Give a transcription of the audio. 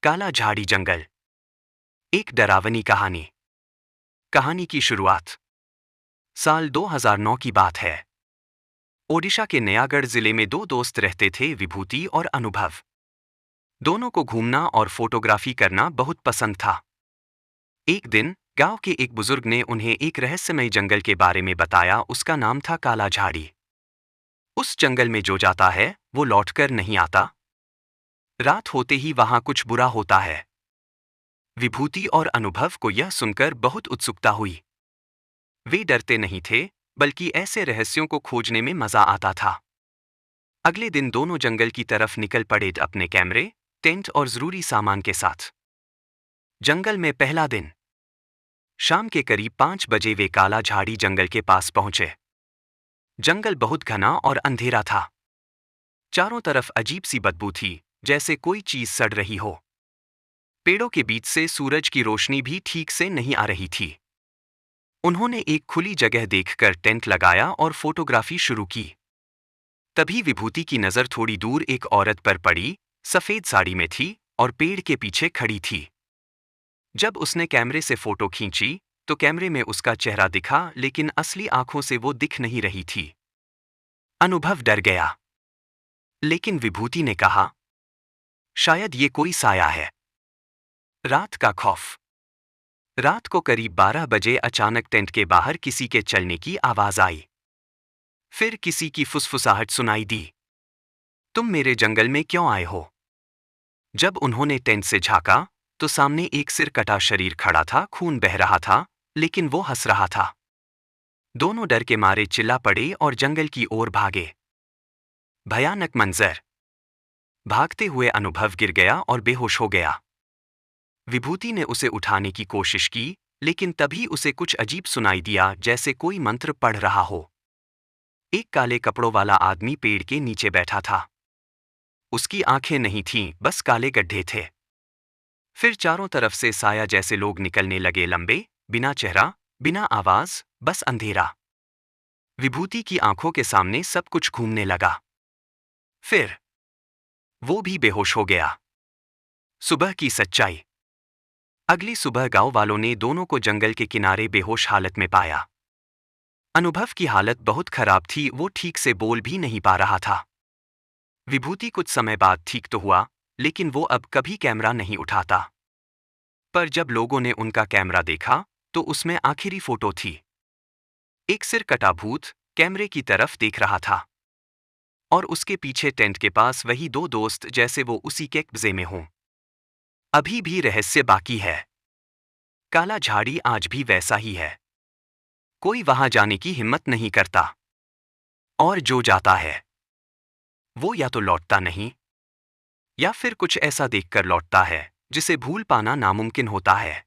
काला झाड़ी जंगल। एक डरावनी कहानी। कहानी की शुरुआत साल 2009 की बात है। ओडिशा के नयागढ़ जिले में दो दोस्त रहते थे, विभूति और अनुभव। दोनों को घूमना और फोटोग्राफी करना बहुत पसंद था। एक दिन गांव के एक बुजुर्ग ने उन्हें एक रहस्यमय जंगल के बारे में बताया। उसका नाम था काला झाड़ी। उस जंगल में जो जाता है वो लौटकर नहीं आता। रात होते ही वहां कुछ बुरा होता है। विभूति और अनुभव को यह सुनकर बहुत उत्सुकता हुई। वे डरते नहीं थे, बल्कि ऐसे रहस्यों को खोजने में मजा आता था। अगले दिन दोनों जंगल की तरफ निकल पड़े, अपने कैमरे, टेंट और जरूरी सामान के साथ। जंगल में पहला दिन। शाम के करीब 5 बजे वे काला झाड़ी जंगल के पास पहुंचे। जंगल बहुत घना और अंधेरा था। चारों तरफ अजीब सी बदबू थी, जैसे कोई चीज सड़ रही हो। पेड़ों के बीच से सूरज की रोशनी भी ठीक से नहीं आ रही थी। उन्होंने एक खुली जगह देखकर टेंट लगाया और फोटोग्राफी शुरू की। तभी विभूति की नजर थोड़ी दूर एक औरत पर पड़ी। सफेद साड़ी में थी और पेड़ के पीछे खड़ी थी। जब उसने कैमरे से फोटो खींची तो कैमरे में उसका चेहरा दिखा, लेकिन असली आंखों से वो दिख नहीं रही थी। अनुभव डर गया, लेकिन विभूति ने कहा, शायद ये कोई साया है। रात का खौफ। रात को करीब 12 बजे अचानक टेंट के बाहर किसी के चलने की आवाज आई। फिर किसी की फुसफुसाहट सुनाई दी। तुम मेरे जंगल में क्यों आए हो? जब उन्होंने टेंट से झांका तो सामने एक सिर कटा शरीर खड़ा था। खून बह रहा था, लेकिन वो हंस रहा था। दोनों डर के मारे चिल्ला पड़े और जंगल की ओर भागे। भयानक मंजर। भागते हुए अनुभव गिर गया और बेहोश हो गया। विभूति ने उसे उठाने की कोशिश की, लेकिन तभी उसे कुछ अजीब सुनाई दिया, जैसे कोई मंत्र पढ़ रहा हो। एक काले कपड़ों वाला आदमी पेड़ के नीचे बैठा था। उसकी आंखें नहीं थीं, बस काले गड्ढे थे। फिर चारों तरफ से साया जैसे लोग निकलने लगे, लंबे, बिना चेहरा, बिना आवाज, बस अंधेरा। विभूति की आंखों के सामने सब कुछ घूमने लगा। फिर वो भी बेहोश हो गया। सुबह की सच्चाई। अगली सुबह गांव वालों ने दोनों को जंगल के किनारे बेहोश हालत में पाया। अनुभव की हालत बहुत खराब थी, वो ठीक से बोल भी नहीं पा रहा था। विभूति कुछ समय बाद ठीक तो हुआ, लेकिन वो अब कभी कैमरा नहीं उठाता। पर जब लोगों ने उनका कैमरा देखा तो उसमें आखिरी फोटो थी। एक सिर कटा भूत कैमरे की तरफ देख रहा था, और उसके पीछे टेंट के पास वही दो दोस्त, जैसे वो उसी के कब्जे में हों। अभी भी रहस्य बाकी है। काला झाड़ी आज भी वैसा ही है। कोई वहां जाने की हिम्मत नहीं करता, और जो जाता है वो या तो लौटता नहीं, या फिर कुछ ऐसा देखकर लौटता है जिसे भूल पाना नामुमकिन होता है।